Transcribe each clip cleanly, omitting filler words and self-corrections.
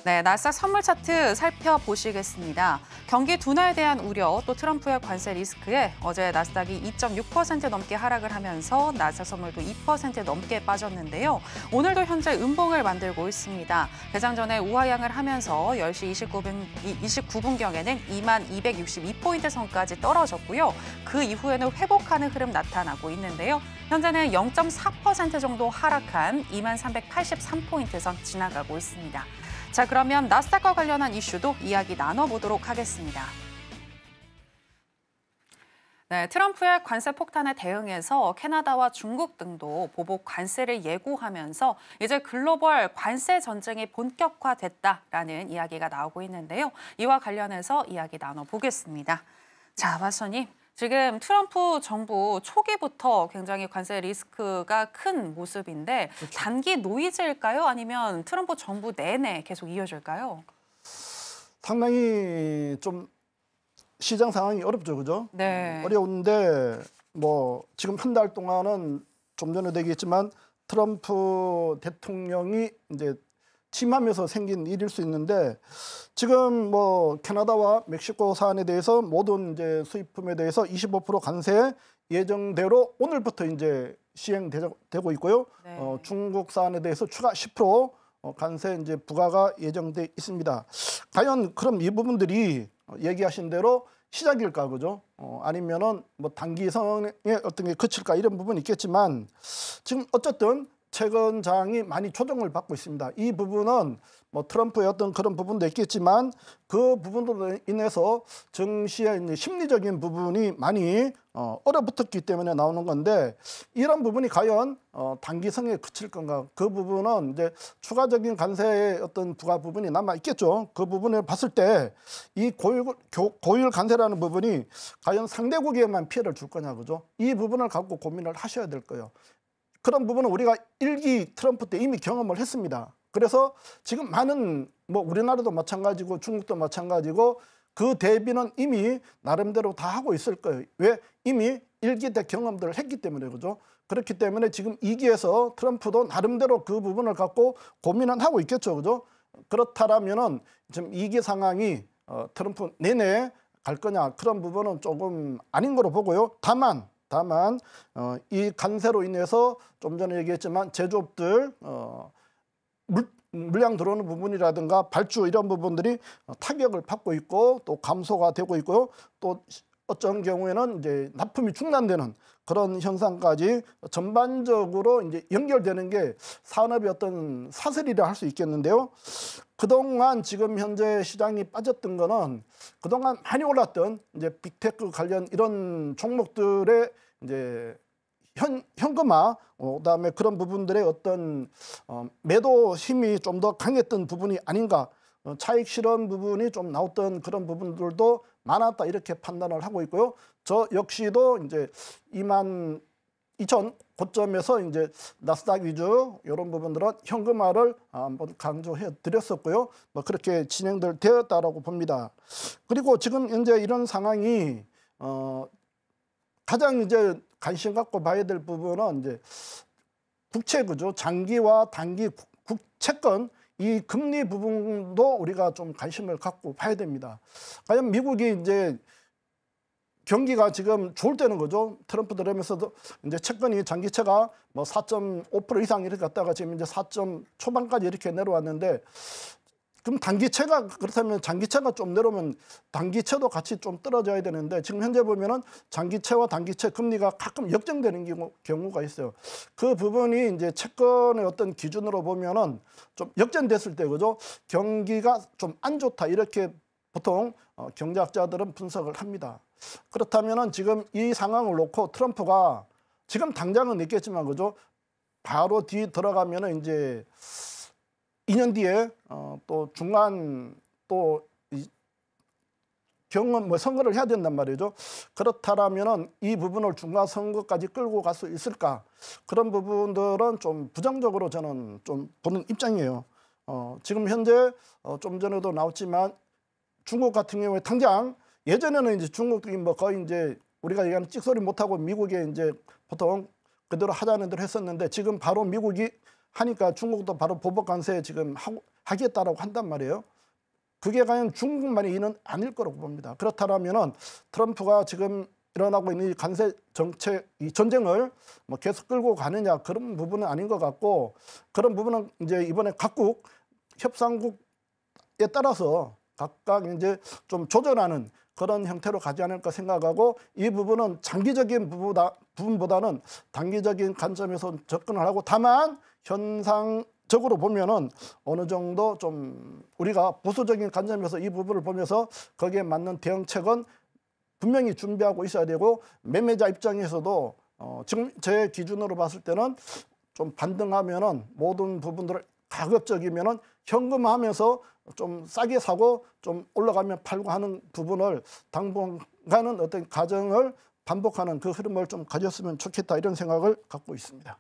네, 나스닥 선물 차트 살펴보시겠습니다. 경기 둔화에 대한 우려, 또 트럼프의 관세 리스크에 어제 나스닥이 2.6% 넘게 하락을 하면서 나스닥 선물도 2% 넘게 빠졌는데요. 오늘도 현재 음봉을 만들고 있습니다. 개장 전에 우하향을 하면서 10시 29분경에는 2262포인트 선까지 떨어졌고요. 그 이후에는 회복하는 흐름 나타나고 있는데요. 현재는 0.4% 정도 하락한 2383포인트 선 지나가고 있습니다. 자, 그러면 나스닥과 관련한 이슈도 이야기 나눠보도록 하겠습니다. 네, 트럼프의 관세 폭탄에 대응해서 캐나다와 중국 등도 보복 관세를 예고하면서 이제 글로벌 관세 전쟁이 본격화됐다라는 이야기가 나오고 있는데요. 이와 관련해서 이야기 나눠보겠습니다. 자, 마선님. 지금 트럼프 정부 초기부터 굉장히 관세 리스크가 큰 모습인데 그렇죠. 단기 노이즈일까요? 아니면 트럼프 정부 내내 계속 이어질까요? 상당히 좀 시장 상황이 어렵죠, 그죠? 네. 어려운데 뭐 지금 한 달 동안은 좀 전에 얘기했지만 트럼프 대통령이 이제 취임하면서 생긴 일일 수 있는데 지금 뭐 캐나다와 멕시코 사안에 대해서 모든 이제 수입품에 대해서 25% 관세 예정대로 오늘부터 이제 시행되고 있고요. 네. 중국 사안에 대해서 추가 10% 관세 이제 부과가 예정돼 있습니다. 과연 그럼 이 부분들이 얘기하신 대로 시작일까 그죠? 아니면은 뭐 단기성에 어떤 게 그칠까 이런 부분이 있겠지만 지금 어쨌든 채권장이 많이 조정을 받고 있습니다. 이 부분은 뭐 트럼프의 어떤 그런 부분도 있겠지만 그 부분으로 인해서 증시의 이제 심리적인 부분이 많이 얼어붙었기 때문에 나오는 건데 이런 부분이 과연 단기성에 그칠 건가? 그 부분은 이제 추가적인 관세의 어떤 부과 부분이 남아 있겠죠. 그 부분을 봤을 때 이 고율 관세라는 부분이 과연 상대국에만 피해를 줄 거냐, 그죠? 이 부분을 갖고 고민을 하셔야 될 거예요. 그런 부분은 우리가 1기 트럼프 때 이미 경험을 했습니다. 그래서 지금 많은 뭐 우리나라도 마찬가지고 중국도 마찬가지고 그 대비는 이미 나름대로 다 하고 있을 거예요. 왜? 이미 1기 때 경험들을 했기 때문에 그죠? 그렇기 때문에 지금 2기에서 트럼프도 나름대로 그 부분을 갖고 고민은 하고 있겠죠. 그죠? 그렇다면은 지금 2기 상황이 트럼프 내내 갈 거냐 그런 부분은 조금 아닌 거로 보고요. 다만 이 관세로 인해서 좀 전에 얘기했지만 제조업들 물량 들어오는 부분이라든가 발주 이런 부분들이 타격을 받고 있고 또 감소가 되고 있고요. 또 어떤 경우에는 이제 납품이 중단되는 그런 현상까지 전반적으로 이제 연결되는 게 산업의 어떤 사슬이라 할 수 있겠는데요. 그동안 지금 현재 시장이 빠졌던 거는 그동안 많이 올랐던 이제 빅테크 관련 이런 종목들의 이제 현금화, 그다음에 그런 부분들의 어떤 매도 힘이 좀 더 강했던 부분이 아닌가, 차익 실현 부분이 좀 나왔던 그런 부분들도 많았다 이렇게 판단을 하고 있고요. 저 역시도 이제 22,000 고점에서 이제 나스닥 위주 이런 부분들은 현금화를 한번 강조해 드렸었고요. 뭐 그렇게 진행될 되었다라고 봅니다. 그리고 지금 현재 이런 상황이 가장 이제 관심 갖고 봐야 될 부분은 이제 국채 그죠? 장기와 단기 국채권 이 금리 부분도 우리가 좀 관심을 갖고 봐야 됩니다. 과연 미국이 이제 경기가 지금 좋을 때는 거죠. 트럼프 들으면서도 이제 채권이 장기채가 뭐 4.5% 이상 이렇게 갔다가 지금 이제 4점 초반까지 이렇게 내려왔는데 그럼 단기채가 그렇다면 장기채가 좀 내려오면 단기채도 같이 좀 떨어져야 되는데 지금 현재 보면은 장기채와 단기채 금리가 가끔 역전되는 경우가 있어요. 그 부분이 이제 채권의 어떤 기준으로 보면은 좀 역전됐을 때 그죠? 경기가 좀 안 좋다 이렇게 보통 경제학자들은 분석을 합니다. 그렇다면은 지금 이 상황을 놓고 트럼프가 지금 당장은 있겠지만 그죠? 바로 뒤 들어가면은 이제 2년 뒤에 또 중간 또 경험 선거를 해야 된단 말이죠. 그렇다면은 이 부분을 중간 선거까지 끌고 갈 수 있을까? 그런 부분들은 좀 부정적으로 저는 좀 보는 입장이에요. 지금 현재 좀 전에도 나왔지만 중국 같은 경우에 당장 예전에는 이제 중국이 뭐 거의 이제 우리가 얘기하는 찍소리 못하고 미국에 이제 보통 그대로 하자는 대로 했었는데 지금 바로 미국이 하니까 중국도 바로 보복 관세 지금 하겠다라고 한단 말이에요. 그게 과연 중국만의 일은 아닐 거라고 봅니다. 그렇다면은 트럼프가 지금 일어나고 있는 이 관세 정책, 이 전쟁을 뭐 계속 끌고 가느냐 그런 부분은 아닌 것 같고, 그런 부분은 이제 이번에 각국 협상국에 따라서 각각 이제 좀 조절하는 그런 형태로 가지 않을까 생각하고, 이 부분은 장기적인 부분보다는 단기적인 관점에서 접근을 하고, 다만 현상적으로 보면은 어느 정도 좀 우리가 보수적인 관점에서 이 부분을 보면서 거기에 맞는 대응책은 분명히 준비하고 있어야 되고, 매매자 입장에서도 지금 제 기준으로 봤을 때는 좀 반등하면은 모든 부분들을 가급적이면은 현금화하면서 좀 싸게 사고 좀 올라가면 팔고 하는 부분을 당분간은 어떤 과정을 반복하는 그 흐름을 좀 가졌으면 좋겠다, 이런 생각을 갖고 있습니다.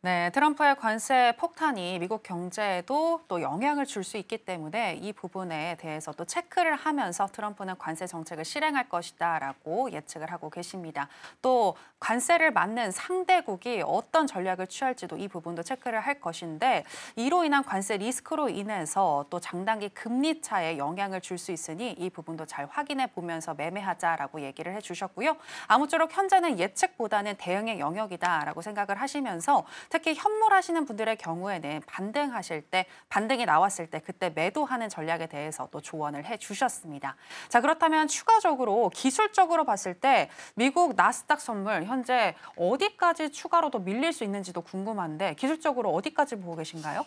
네, 트럼프의 관세 폭탄이 미국 경제에도 또 영향을 줄 수 있기 때문에 이 부분에 대해서 또 체크를 하면서 트럼프는 관세 정책을 실행할 것이다라고 예측을 하고 계십니다. 또 관세를 맞는 상대국이 어떤 전략을 취할지도 이 부분도 체크를 할 것인데, 이로 인한 관세 리스크로 인해서 또 장단기 금리 차에 영향을 줄 수 있으니 이 부분도 잘 확인해 보면서 매매하자라고 얘기를 해주셨고요. 아무쪼록 현재는 예측보다는 대응의 영역이다라고 생각을 하시면서, 특히 현물하시는 분들의 경우에는 반등이 나왔을 때 그때 매도하는 전략에 대해서 또 조언을 해주셨습니다. 자, 그렇다면 추가적으로 기술적으로 봤을 때 미국 나스닥 선물 현재 어디까지 추가로 더 밀릴 수 있는지도 궁금한데, 기술적으로 어디까지 보고 계신가요?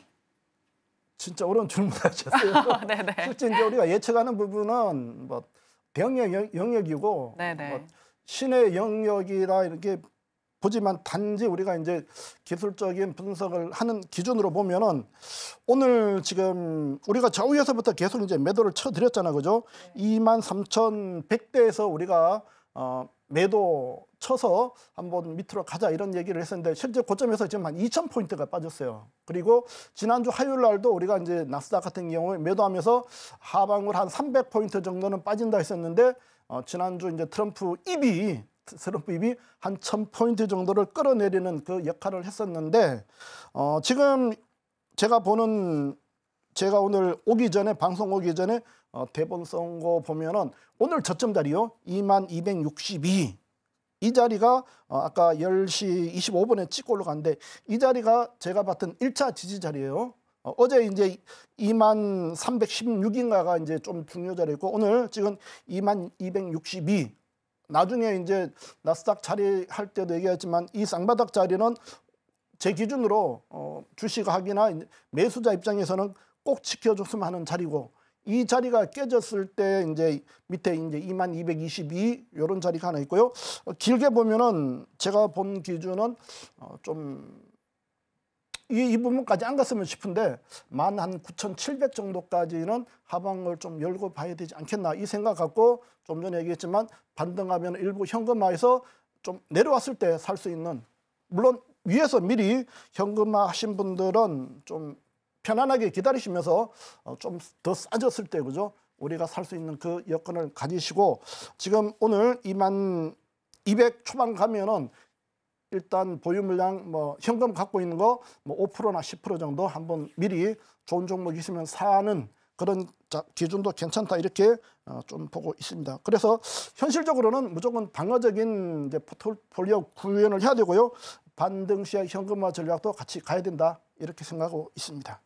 진짜 어려운 질문하셨어요. 네네. 실제 이제 우리가 예측하는 부분은 뭐 대응의 영역이고, 네네. 뭐 신의 영역이라 이렇게 보지만, 단지 우리가 이제 기술적인 분석을 하는 기준으로 보면은 오늘 지금 우리가 좌우에서부터 계속 이제 매도를 쳐드렸잖아, 그죠? 23,100대에서 우리가 매도 쳐서 한번 밑으로 가자 이런 얘기를 했었는데, 실제 고점에서 지금 한 2,000포인트가 빠졌어요. 그리고 지난주 화요일 날도 우리가 이제 나스닥 같은 경우에 매도하면서 하방으로 한 300포인트 정도는 빠진다 했었는데, 지난주 이제 트럼프 입이 한 1,000포인트 정도를 끌어내리는 그 역할을 했었는데, 지금 제가 오늘 방송 오기 전에 대본 쓴 거 보면은 오늘 저점 자리요, 2262. 이 자리가 아까 10시 25분에 찍고 올라갔는데, 이 자리가 제가 봤던 1차 지지 자리예요. 어제 이제 2316인가가 이제 좀 중요 자리고, 오늘 지금 2262. 나중에 이제 나스닥 자리할 때도 얘기했지만, 이 쌍바닥 자리는 제 기준으로 주식하기나 매수자 입장에서는 꼭 지켜줬으면 하는 자리고, 이 자리가 깨졌을 때 이제 밑에 이제 2222 이런 자리가 하나 있고요. 길게 보면은 제가 본 기준은 좀 이 부분까지 안 갔으면 싶은데, 한 9,700 정도까지는 하방을 좀 열고 봐야 되지 않겠나, 이 생각 갖고 좀 전에 얘기했지만, 반등하면 일부 현금화해서 좀 내려왔을 때 살 수 있는, 물론 위에서 미리 현금화 하신 분들은 좀 편안하게 기다리시면서 좀 더 싸졌을 때, 그죠? 우리가 살 수 있는 그 여건을 가지시고, 지금 오늘 2200 초반 가면은 일단 보유 물량 뭐 현금 갖고 있는 거 뭐 5%나 10% 정도 한번 미리 좋은 종목 있으면 사는 그런 기준도 괜찮다, 이렇게 좀 보고 있습니다. 그래서 현실적으로는 무조건 방어적인 이제 포트폴리오 구현을 해야 되고요. 반등 시에 현금화 전략도 같이 가야 된다, 이렇게 생각하고 있습니다.